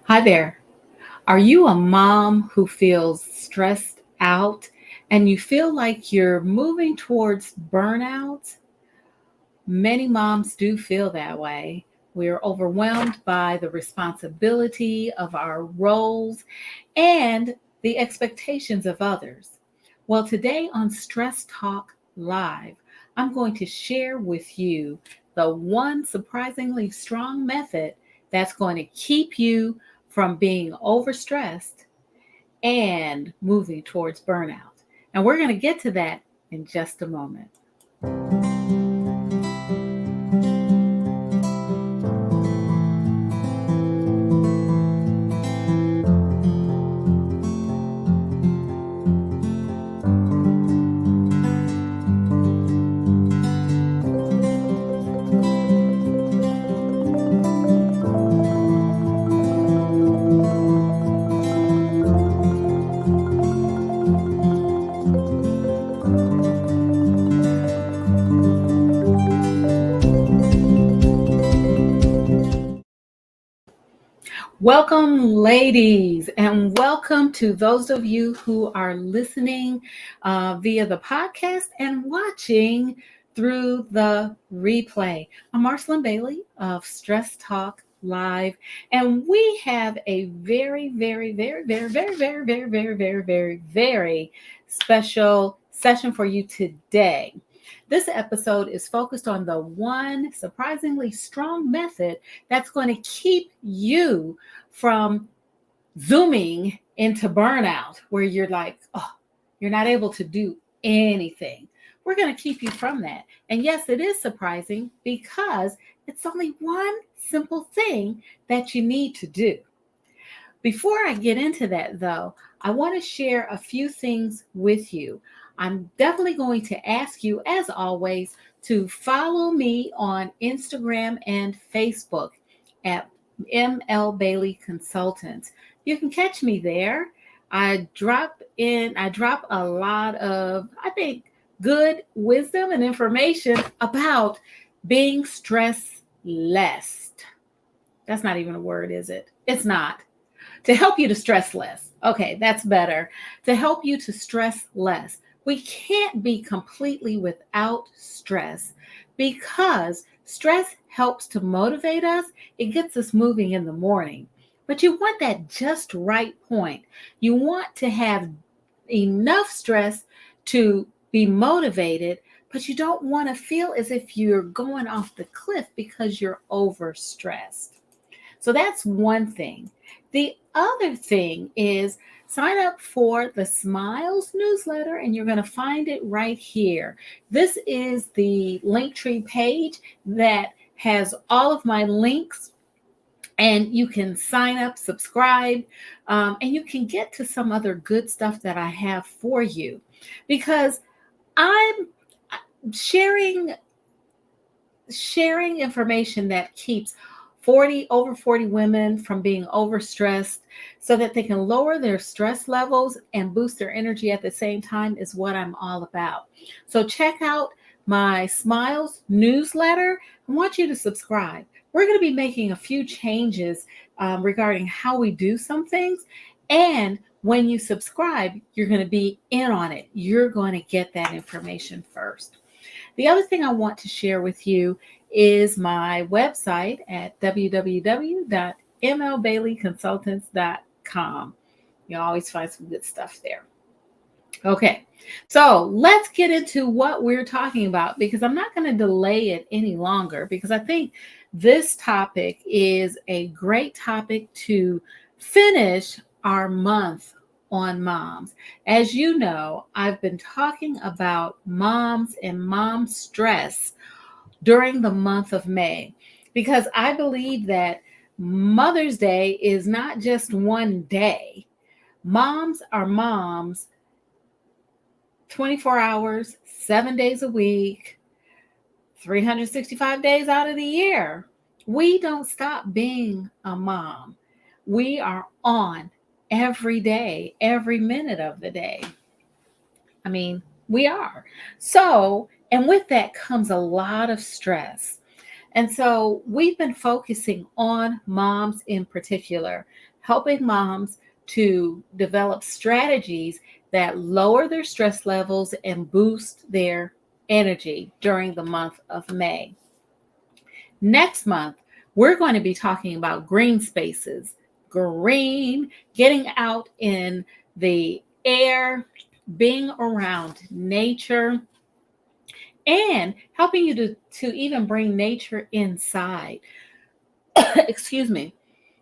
Hi there. Are you a mom who feels stressed out and you feel like you're moving towards burnout? Many moms do feel that way. We're overwhelmed by the responsibility of our roles and the expectations of others. Well, today on Stress Talk Live, I'm going to share with you the one surprisingly strong method that's going to keep you from being overstressed and moving towards burnout. And we're going to get to that in just a moment. Welcome, ladies, and welcome to those of you who are listening via the podcast and watching through the replay. I'm Marcyline Bailey of Stress Talk Live, and we have a very special session for you today. This episode is focused on the one surprisingly strong method that's going to keep you from zooming into burnout where you're like, oh, you're not able to do anything. We're going to keep you from that. And yes, it is surprising because it's only one simple thing that you need to do. Before I get into that, though, I want to share a few things with you. I'm definitely going to ask you, as always, to follow me on Instagram and Facebook at ML Bailey Consultants. You can catch me there. I drop a lot of, I think, good wisdom and information about being stress less. That's not even a word, is it? It's not. To help you to stress less. Okay, that's better. To help you to stress less. We can't be completely without stress because stress helps to motivate us. It gets us moving in the morning. But you want that just right point. You want to have enough stress to be motivated, but you don't want to feel as if you're going off the cliff because you're overstressed. So that's one thing. The other thing is sign up for the Smiles newsletter, and you're going to find it right here. This is the Linktree page that has all of my links, and you can sign up, subscribe, and you can get to some other good stuff that I have for you because I'm sharing information that keeps over 40 women from being overstressed so that they can lower their stress levels and boost their energy at the same time is what I'm all about. So check out my Smiles newsletter. I want you to subscribe. We're going to be making a few changes regarding how we do some things. And when you subscribe, you're going to be in on it. You're going to get that information first. The other thing I want to share with you is my website at www.mlbaileyconsultants.com. You'll always find some good stuff there. Okay, so let's get into what we're talking about because I'm not going to delay it any longer because I think this topic is a great topic to finish our month on moms. As you know, I've been talking about moms and mom stress during the month of May because I believe that Mother's Day is not just one day. Moms are moms 24 hours, 7 days a week, 365 days out of the year. We don't stop being a mom. We are on every day, every minute of the day. I mean, we are. So, and with that comes a lot of stress. And so we've been focusing on moms in particular, helping moms to develop strategies that lower their stress levels and boost their energy during the month of May. Next month, we're going to be talking about green spaces, green, getting out in the air, being around nature, and helping you to even bring nature inside. Excuse me.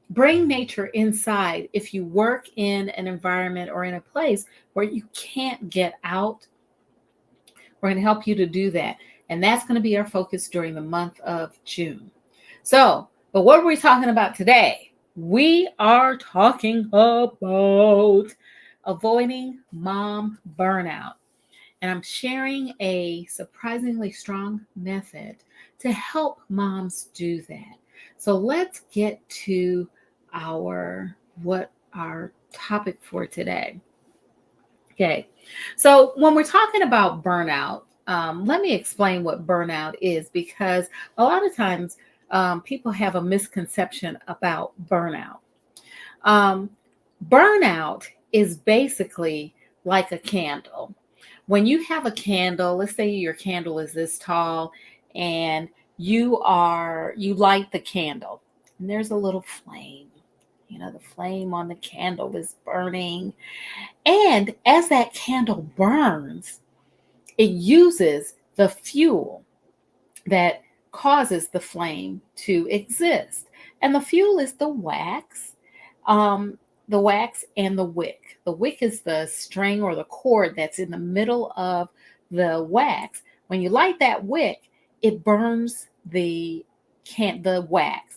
Bring nature inside if you work in an environment or in a place where you can't get out. We're going to help you to do that. And that's going to be our focus during the month of June. So, but what are we talking about today? We are talking about avoiding mom burnout. And I'm sharing a surprisingly strong method to help moms do that. So let's get to our topic for today. Okay, so when we're talking about burnout, let me explain what burnout is, because a lot of times people have a misconception about burnout. Burnout is basically like a candle. When you have a candle, let's say your candle is this tall, and you light the candle, and there's a little flame. The flame on the candle is burning. And as that candle burns, it uses the fuel that causes the flame to exist. And the fuel is the wax and the wick. The wick is the string or the cord that's in the middle of the wax. When you light that wick, it burns the wax.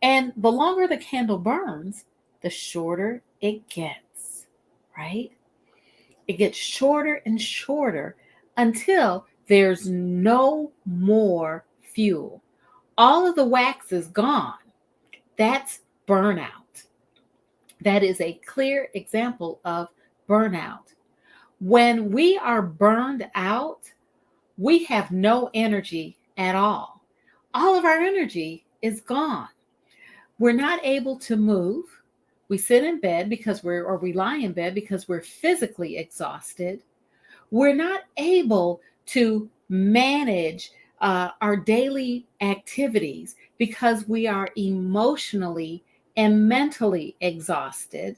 And the longer the candle burns, the shorter it gets, right? It gets shorter and shorter until there's no more fuel. All of the wax is gone. That's burnout. That is a clear example of burnout. When we are burned out, we have no energy at all. All of our energy is gone. We're not able to move. We sit in bed we lie in bed because we're physically exhausted. We're not able to manage our daily activities because we are emotionally and mentally exhausted.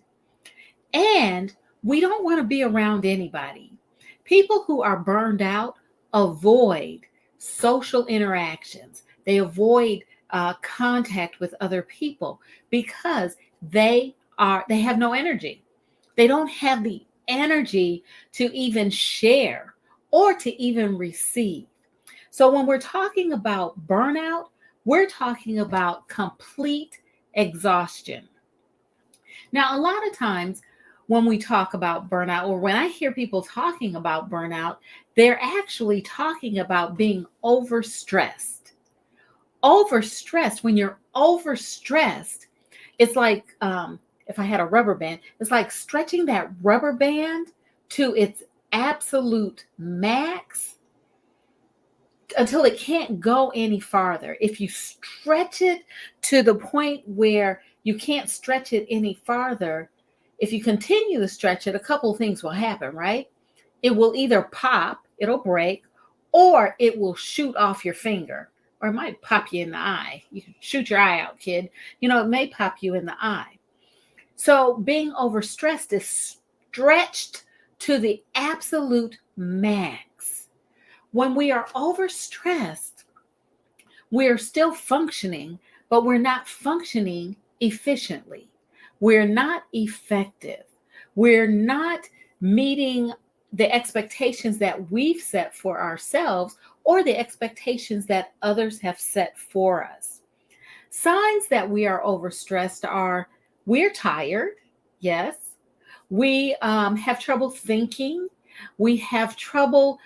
And we don't want to be around anybody. People who are burned out avoid social interactions. They avoid contact with other people because they have no energy. They don't have the energy to even share or to even receive. So when we're talking about burnout, we're talking about complete exhaustion. Now, a lot of times when we talk about burnout, or when I hear people talking about burnout, they're actually talking about being overstressed. Overstressed. When you're overstressed, it's like, if I had a rubber band, it's like stretching that rubber band to its absolute max until it can't go any farther. If you stretch it to the point where you can't stretch it any farther, if you continue to stretch it, a couple of things will happen, right? It will either pop, it'll break, or it will shoot off your finger, or it might pop you in the eye. You can shoot your eye out, kid. It may pop you in the eye. So being overstressed is stretched to the absolute max. When we are overstressed, we're still functioning, but we're not functioning efficiently. We're not effective. We're not meeting the expectations that we've set for ourselves or the expectations that others have set for us. Signs that we are overstressed are we're tired, yes. We have trouble thinking. We have trouble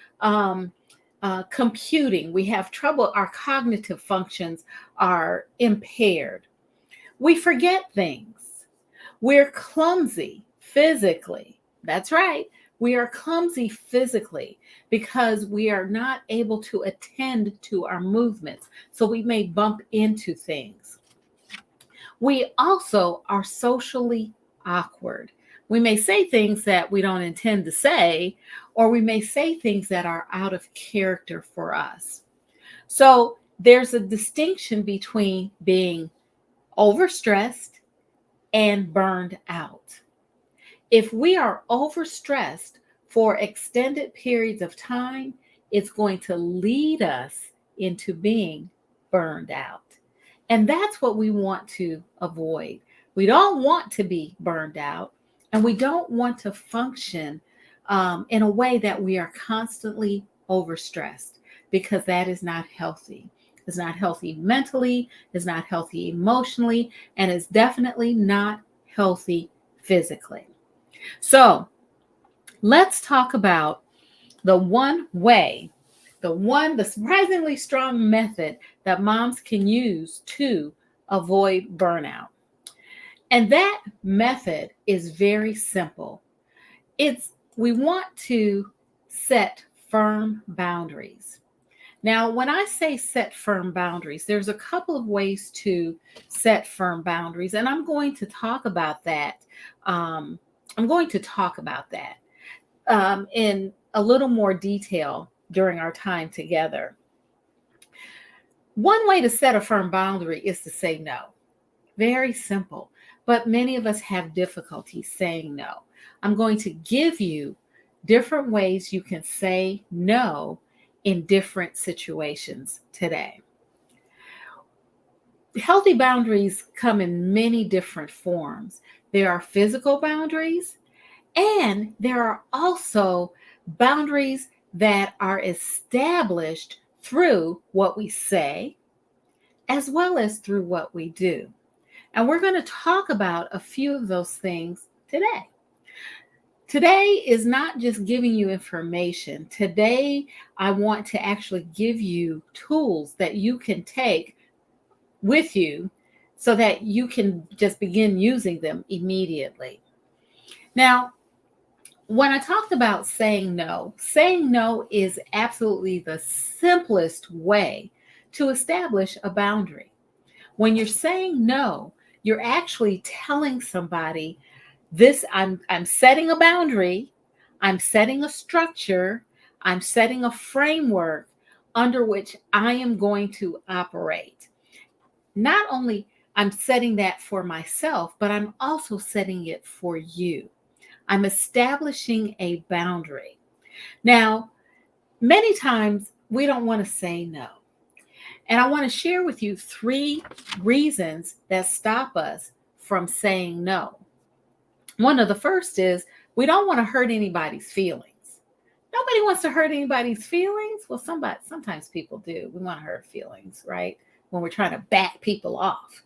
computing. We have trouble, our cognitive functions are impaired. We forget things. We're clumsy physically. That's right. We are clumsy physically because we are not able to attend to our movements. So we may bump into things. We also are socially awkward. We may say things that we don't intend to say, or we may say things that are out of character for us. So there's a distinction between being overstressed and burned out. If we are overstressed for extended periods of time, it's going to lead us into being burned out. And that's what we want to avoid. We don't want to be burned out, and we don't want to function in a way that we are constantly overstressed, because that is not healthy. It's not healthy mentally, it's not healthy emotionally, and it's definitely not healthy physically. So let's talk about the one way, the surprisingly strong method that moms can use to avoid burnout. And that method is very simple. We want to set firm boundaries. Now, when I say set firm boundaries, there's a couple of ways to set firm boundaries, and I'm going to talk about that. In a little more detail during our time together. One way to set a firm boundary is to say no. Very simple, but many of us have difficulty saying no. I'm going to give you different ways you can say no in different situations today. Healthy boundaries come in many different forms. There are physical boundaries, and there are also boundaries that are established through what we say, as well as through what we do. And we're going to talk about a few of those things today. Today is not just giving you information. Today, I want to actually give you tools that you can take with you so that you can just begin using them immediately. Now, when I talked about saying no is absolutely the simplest way to establish a boundary. When you're saying no, you're actually telling somebody, I'm setting a boundary, I'm setting a structure, I'm setting a framework under which I am going to operate. Not only I'm setting that for myself, but I'm also setting it for you. I'm establishing a boundary. Now, many times we don't want to say no. And I want to share with you 3 reasons that stop us from saying no. One of the first is we don't want to hurt anybody's feelings. Nobody wants to hurt anybody's feelings. Well, sometimes people do. We want to hurt feelings, right? When we're trying to back people off.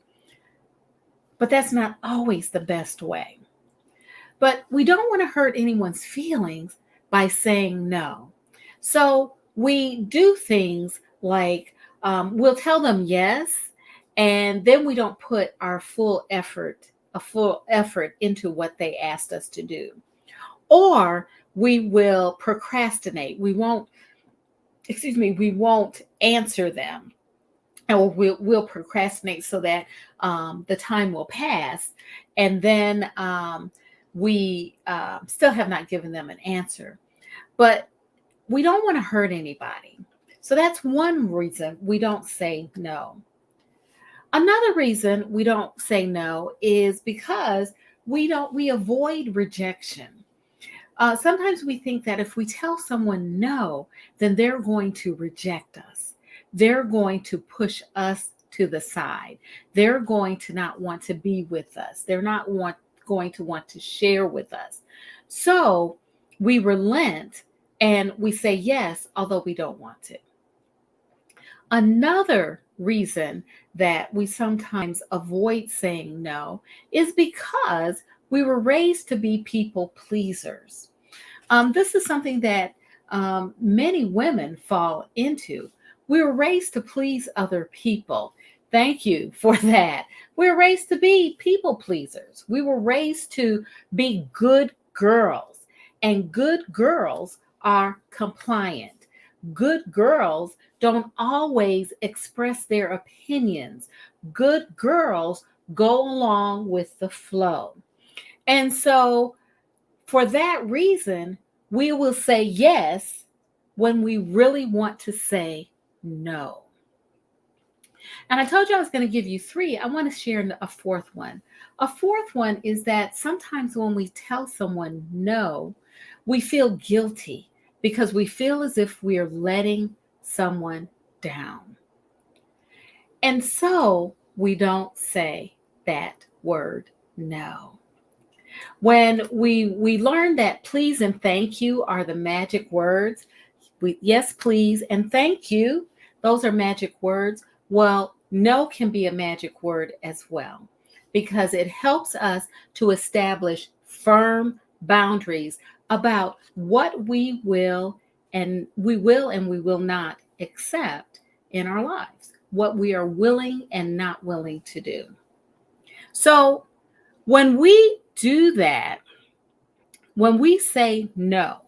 But that's not always the best way. But we don't want to hurt anyone's feelings by saying no. So we do things like we'll tell them yes, and then we don't put a full effort into what they asked us to do. Or we will procrastinate. We won't answer them. Or we'll procrastinate so that the time will pass, and then we still have not given them an answer. But we don't want to hurt anybody. So that's one reason we don't say no. Another reason we don't say no is because we avoid rejection. Sometimes we think that if we tell someone no, then they're going to reject us. They're going to push us to the side. They're going to not want to be with us. They're not going to want to share with us. So we relent and we say yes, although we don't want to. Another reason that we sometimes avoid saying no is because we were raised to be people pleasers. This is something that many women fall into. We were raised to please other people. Thank you for that. We were raised to be people pleasers. We were raised to be good girls. And good girls are compliant. Good girls don't always express their opinions. Good girls go along with the flow. And so, for that reason, we will say yes when we really want to say no. And I told you I was going to give you three. I want to share a fourth one. A fourth one is that sometimes when we tell someone no, we feel guilty because we feel as if we are letting someone down. And so we don't say that word no. When we learn that please and thank you are the magic words, yes, please, and thank you, those are magic words. Well, no can be a magic word as well because it helps us to establish firm boundaries about what we will not accept in our lives, what we are willing and not willing to do. So when we do that, when we say no,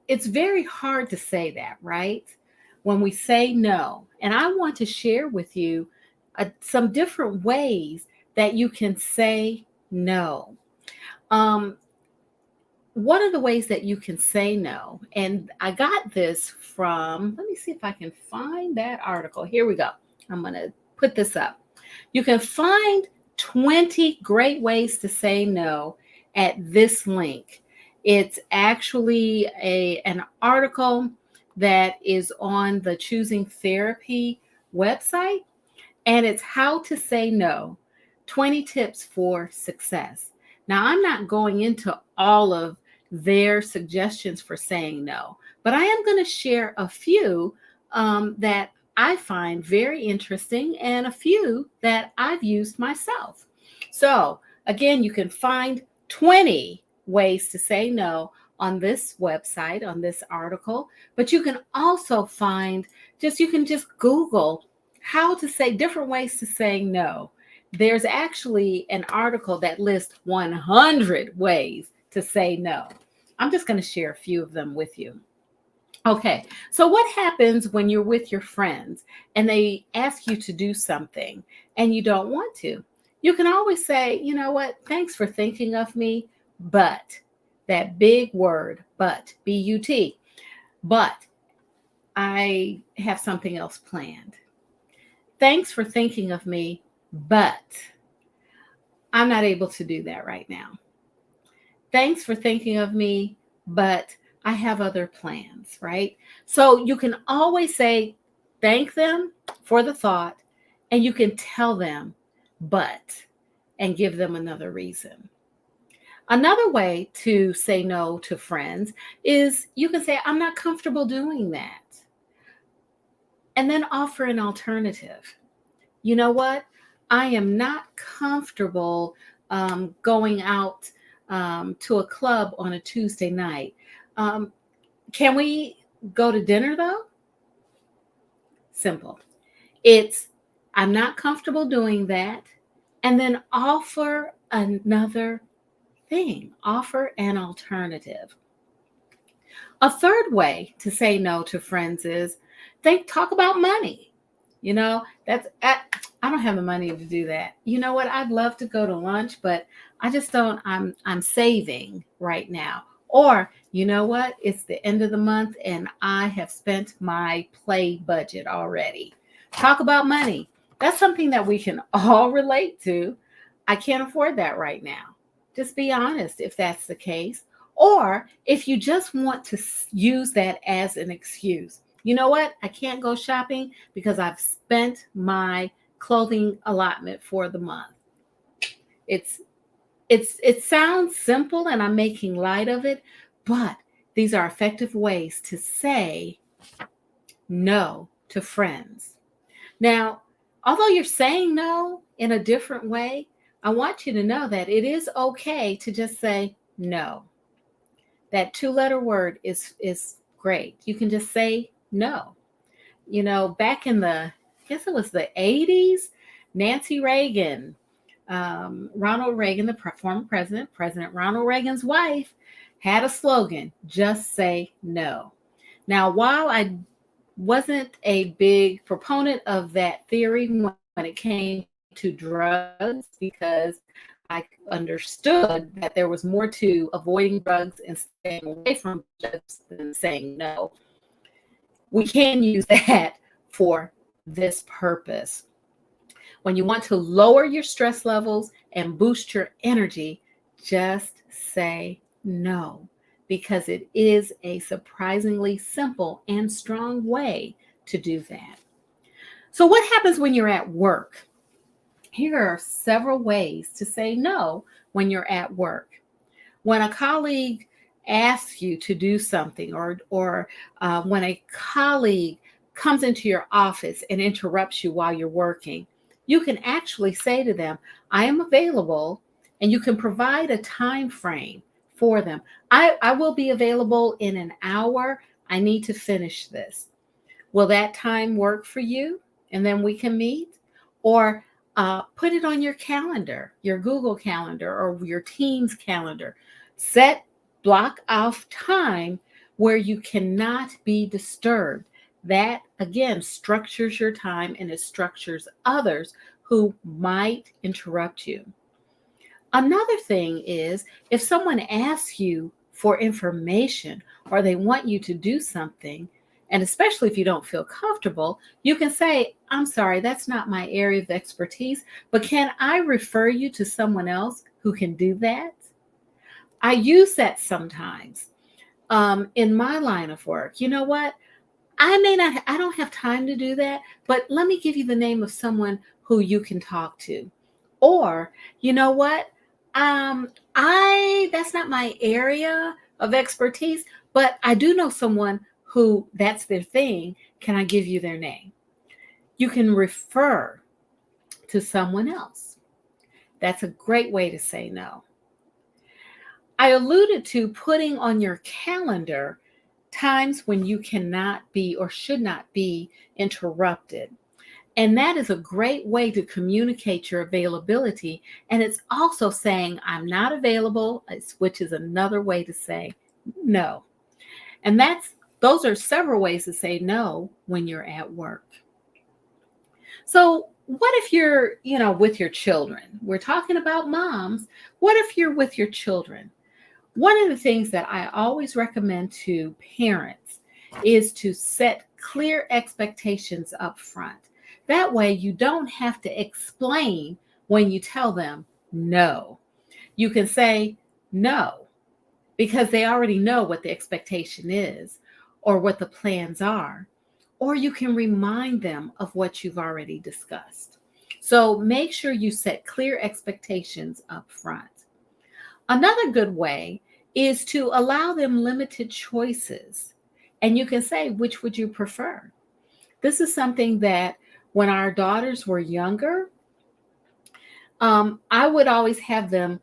it's very hard to say that, right? When we say no. And I want to share with you some different ways that you can say no. One of the ways that you can say no, and I got this from, let me see if I can find that article. Here we go. I'm going to put this up. You can find 20 great ways to say no at this link. It's actually an article that is on the Choosing Therapy website, and it's how to say no, 20 tips for success. Now, I'm not going into all of their suggestions for saying no, but I am going to share a few that I find very interesting and a few that I've used myself. So again, you can find 20 ways to say no on this website, on this article, but you can also find you can just Google how to say different ways to say no. There's actually an article that lists 100 ways to say no. I'm just going to share a few of them with you. Okay, so what happens when you're with your friends and they ask you to do something and you don't want to? You can always say, you know what, thanks for thinking of me, but that big word, but, B-U-T, but I have something else planned. Thanks for thinking of me, but I'm not able to do that right now. Thanks for thinking of me, but I have other plans, right? So you can always say, thank them for the thought, and you can tell them, but, and give them another reason. Another way to say no to friends is you can say, I'm not comfortable doing that. And then offer an alternative. You know what? I am not comfortable going out to a club on a Tuesday night. Can we go to dinner though? Simple. It's, I'm not comfortable doing that. And then offer another thing, offer an alternative. A third way to say no to friends is talk about money. You know, I don't have the money to do that. You know what? I'd love to go to lunch, but I just don't, I'm saving right now. Or, you know what? It's the end of the month and I have spent my play budget already. Talk about money. That's something that we can all relate to. I can't afford that right now. Just be honest if that's the case. Or if you just want to use that as an excuse. You know what? I can't go shopping because I've spent my clothing allotment for the month. It sounds simple and I'm making light of it, but these are effective ways to say no to friends. Now, although you're saying no in a different way, I want you to know that it is okay to just say no. That 2-letter word is great. You can just say no. You know, back in I guess it was the 80s, Nancy Reagan, Ronald Reagan, the former president, President Ronald Reagan's wife, had a slogan, just say no. Now, while I wasn't a big proponent of that theory when it came to drugs, because I understood that there was more to avoiding drugs and staying away from drugs than saying no, we can use that for this purpose. When you want to lower your stress levels and boost your energy, just say no, because it is a surprisingly simple and strong way to do that. So, what happens when you're at work? Here are several ways to say no when you're at work. When a colleague asks you to do something, or when a colleague comes into your office and interrupts you while you're working, you can actually say to them, I am available, and you can provide a time frame for them. I will be available in an hour. I need to finish this. Will that time work for you? And then we can meet? Or put it on your calendar, your Google Calendar or your Teams calendar. Block off time where you cannot be disturbed. That, again, structures your time and it structures others who might interrupt you. Another thing is if someone asks you for information or they want you to do something, and especially if you don't feel comfortable, you can say, I'm sorry, that's not my area of expertise, but can I refer you to someone else who can do that? I use that sometimes in my line of work. You know what? I don't have time to do that, but let me give you the name of someone who you can talk to. Or, you know what? That's not my area of expertise, but I do know someone who that's their thing. Can I give you their name? You can refer to someone else. That's a great way to say no. I alluded to putting on your calendar times when you cannot be or should not be interrupted. And that is a great way to communicate your availability. And it's also saying, I'm not available, which is another way to say no. And those are several ways to say no when you're at work. So what if you're, with your children? We're talking about moms. What if you're with your children? One of the things that I always recommend to parents is to set clear expectations up front. That way you don't have to explain when you tell them no. You can say no because they already know what the expectation is or what the plans are. Or you can remind them of what you've already discussed. So make sure you set clear expectations up front. Another good way is to allow them limited choices. And you can say, which would you prefer? This is something that when our daughters were younger, I would always have them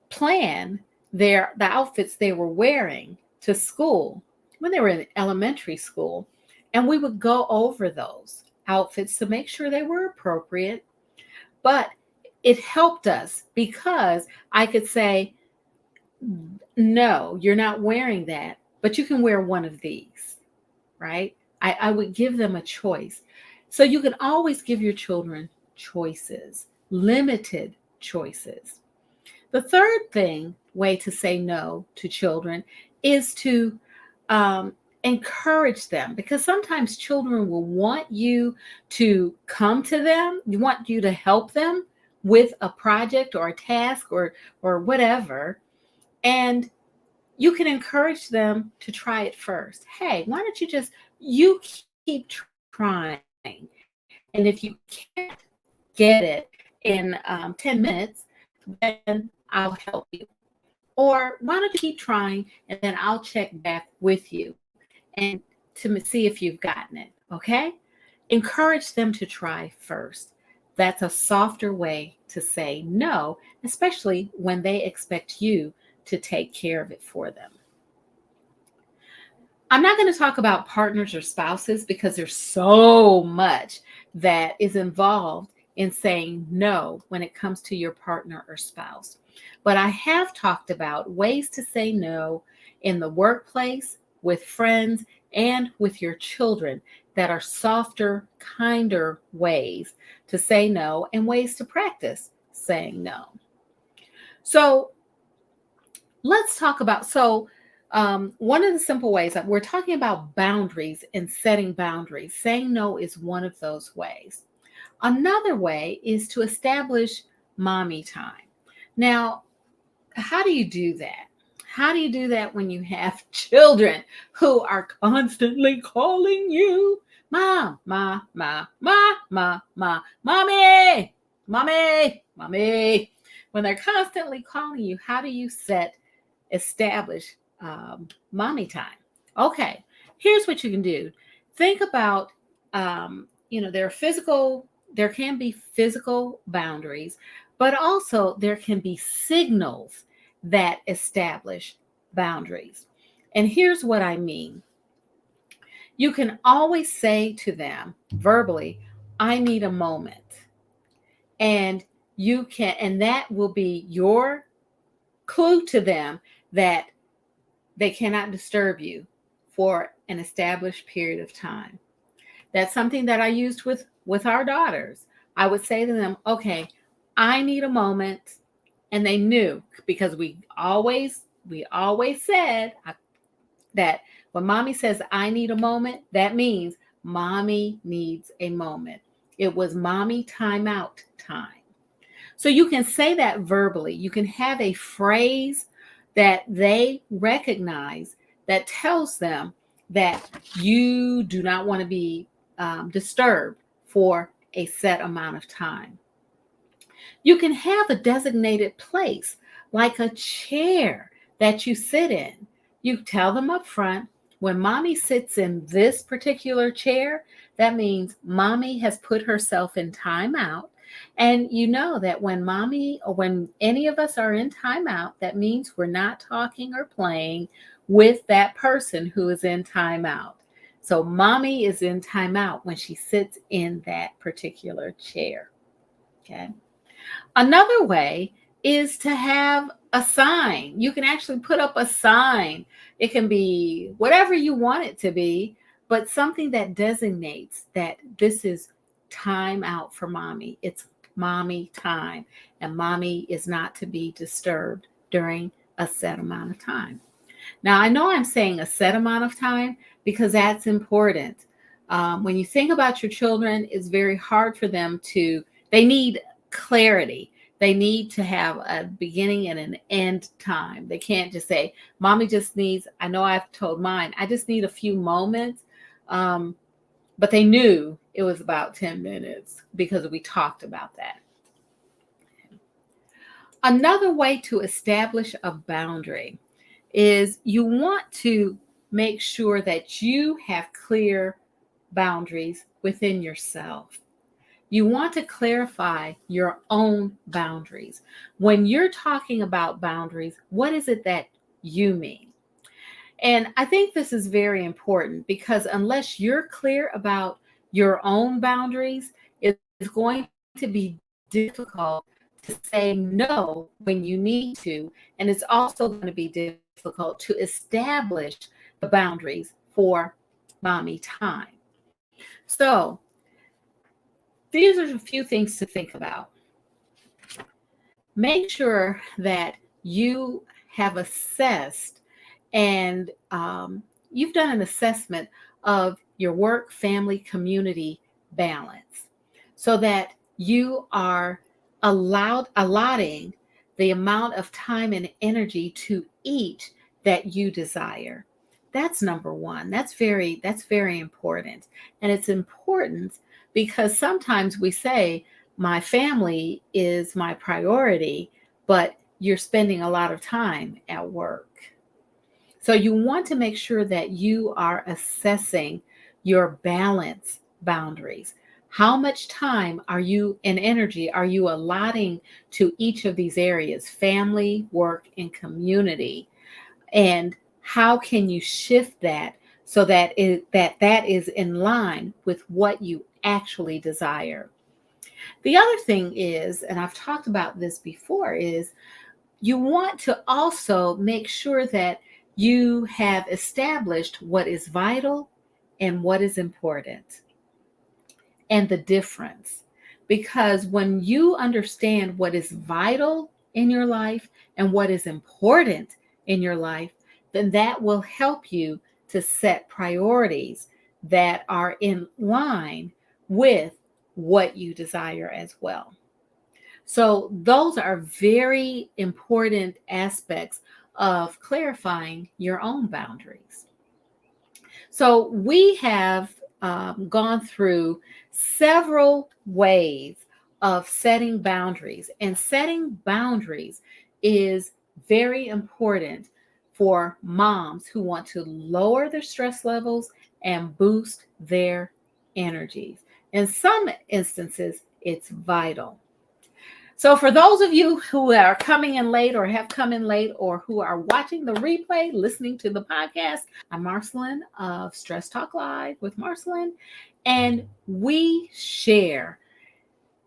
plan the outfits they were wearing to school when they were in elementary school. And we would go over those outfits to make sure they were appropriate. But it helped us because I could say, no, you're not wearing that, but you can wear one of these, right? I would give them a choice. So you can always give your children choices, limited choices. The third way to say no to children is to encourage them, because sometimes children will want you to come to them, you want you to help them with a project or a task or whatever. And you can encourage them to try it first. Hey, why don't you keep trying? And if you can't get it in 10 minutes, then I'll help you. Or why don't you keep trying and then I'll check back with you and to see if you've gotten it, okay? Encourage them to try first. That's a softer way to say no, especially when they expect you to take care of it for them. I'm not going to talk about partners or spouses because there's so much that is involved in saying no when it comes to your partner or spouse. But I have talked about ways to say no in the workplace, with friends, and with your children that are softer, kinder ways to say no and ways to practice saying no. So let's talk about one of the simple ways that we're talking about boundaries and setting boundaries. Saying no is one of those ways. Another way is to establish mommy time. Now, how do you do that? How do you do that when you have children who are constantly calling you mom, mommy, mommy, mommy? When they're constantly calling you, how do you establish mommy time? Okay, here's what you can do. Think about, there can be physical boundaries, but also there can be signals that establish boundaries. And here's what I mean. You can always say to them verbally, I need a moment. And that will be your clue to them that they cannot disturb you for an established period of time. That's something that I used with our daughters. I would say to them, okay, I need a moment. And they knew, because we always said that when mommy says, I need a moment, that means mommy needs a moment. It was mommy timeout time. So you can say that verbally. You can have a phrase that they recognize that tells them that you do not want to be disturbed for a set amount of time. You can have a designated place, like a chair that you sit in. You tell them up front, when mommy sits in this particular chair, that means mommy has put herself in timeout. And you know that when any of us are in timeout, that means we're not talking or playing with that person who is in timeout. So mommy is in timeout when she sits in that particular chair. Okay. Another way is to have a sign. You can actually put up a sign. It can be whatever you want it to be, but something that designates that this is time out for mommy. It's mommy time, and mommy is not to be disturbed during a set amount of time. Now, I know I'm saying a set amount of time because that's important. When you think about your children, it's very hard for them they need clarity. They need to have a beginning and an end time. They can't just say, mommy just needs, I know I've told mine, I just need a few moments. But they knew it was about 10 minutes because we talked about that. Another way to establish a boundary is you want to make sure that you have clear boundaries within yourself. You want to clarify your own boundaries. When you're talking about boundaries, what is it that you mean? And I think this is very important because unless you're clear about your own boundaries, it's going to be difficult to say no when you need to. And it's also going to be difficult to establish the boundaries for mommy time. So these are a few things to think about. Make sure that you have assessed and you've done an assessment of your work, family, community balance so that you are allotting the amount of time and energy to each that you desire. That's number one. That's very important. And it's important because sometimes we say, my family is my priority, but you're spending a lot of time at work. So you want to make sure that you are assessing your balance boundaries. How much time and energy are you allotting to each of these areas, family, work, and community? And how can you shift that so that that is in line with what you actually desire? The other thing is, and I've talked about this before, is you want to also make sure that you have established what is vital and what is important and the difference. Because when you understand what is vital in your life and what is important in your life, then that will help you to set priorities that are in line with what you desire as well. So, those are very important aspects of clarifying your own boundaries. So, we have gone through several ways of setting boundaries, and setting boundaries is very important for moms who want to lower their stress levels and boost their energies. In some instances, it's vital. So, for those of you who are coming in late or have come in late or who are watching the replay, listening to the podcast, I'm Marcyline of Stress Talk Live with Marcyline, and we share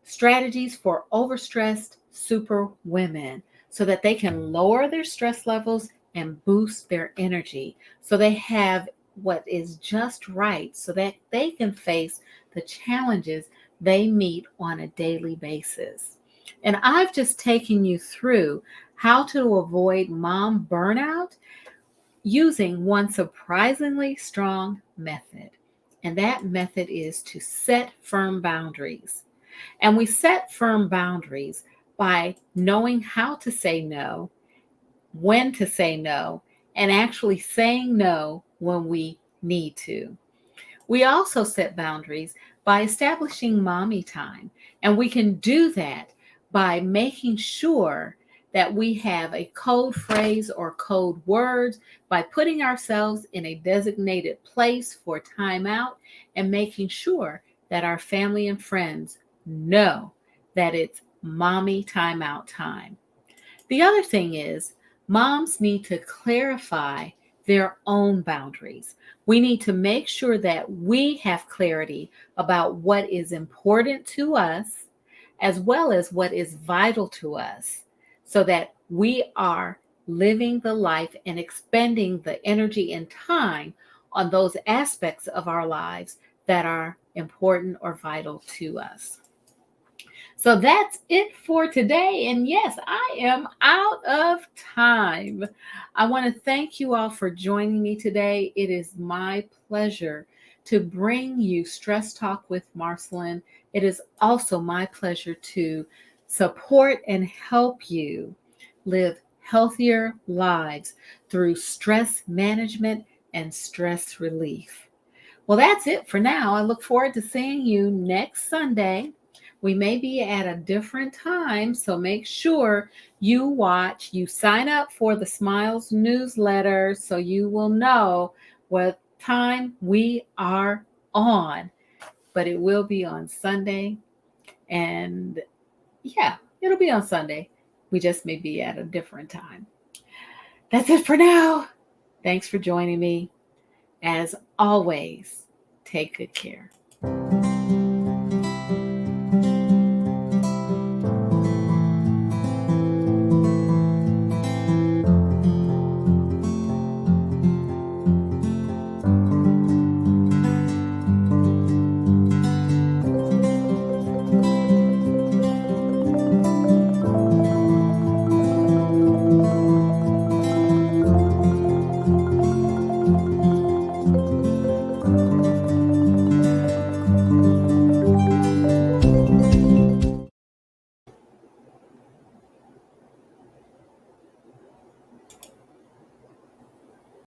strategies for overstressed super women so that they can lower their stress levels and boost their energy so they have what is just right so that they can face the challenges they meet on a daily basis. And I've just taken you through how to avoid mom burnout using one surprisingly strong method. And that method is to set firm boundaries. And we set firm boundaries by knowing how to say no, when to say no, and actually saying no when we need to. We also set boundaries by establishing mommy time, and we can do that by making sure that we have a code phrase or code words by putting ourselves in a designated place for timeout and making sure that our family and friends know that it's mommy timeout time. The other thing is, moms need to clarify their own boundaries. We need to make sure that we have clarity about what is important to us, as well as what is vital to us, so that we are living the life and expending the energy and time on those aspects of our lives that are important or vital to us. So that's it for today. And yes, I am out of time. I want to thank you all for joining me today. It is my pleasure to bring you Stress Talk with Marcyline. It is also my pleasure to support and help you live healthier lives through stress management and stress relief. Well, that's it for now. I look forward to seeing you next Sunday. We may be at a different time, so make sure you sign up for the Smiles newsletter so you will know what time we are on. But it will be on Sunday. And yeah, it'll be on Sunday. We just may be at a different time. That's it for now. Thanks for joining me. As always, take good care.